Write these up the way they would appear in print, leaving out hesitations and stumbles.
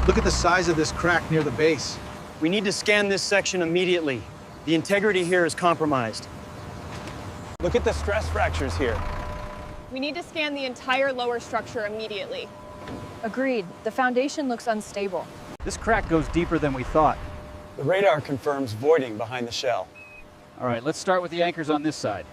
Look at the size of this crack near the base. We need to scan this section immediately. The integrity here is compromised. Look at the stress fractures here. We need to scan the entire lower structure immediately. Agreed. The foundation looks unstable. This crack goes deeper than we thought. The radar confirms voiding behind the shell. All right, let's start with the anchors on this side.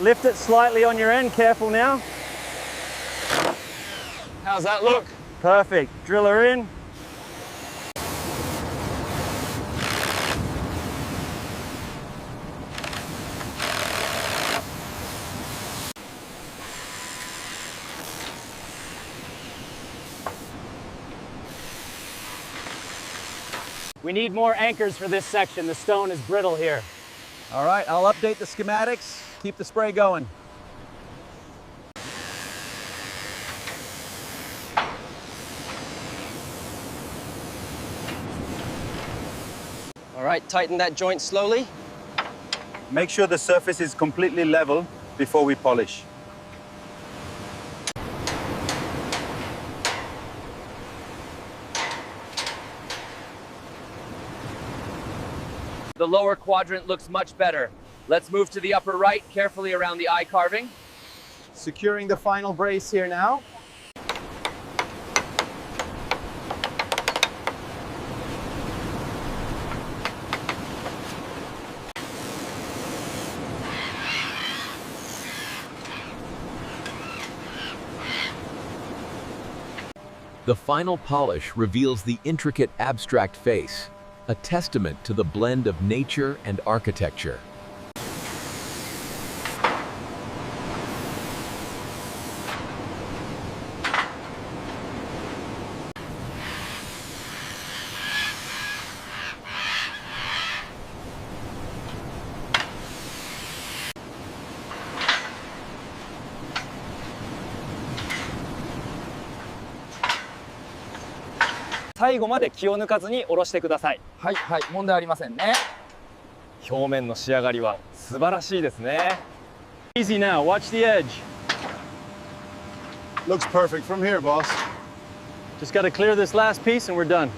Lift it slightly on your end, careful now. How's that look? Perfect, drill her in. We need more anchors for this section. The stone is brittle here. All right, I'll update the schematics. Keep the spray going. All right, tighten that joint slowly. Make sure the surface is completely level before we polish. The lower quadrant looks much better. Let's move to the upper right, carefully around the eye carving. Securing the final brace here now. The final polish reveals the intricate abstract face, a testament to the blend of nature and architecture.最後まで気を抜かずに下ろしてください。はい、はい、問題ありませんね。表面の仕上がりは素晴らしいですね。Easy now, watch the edge. Looks perfect from here, boss. Just got to clear this last piece and we're done.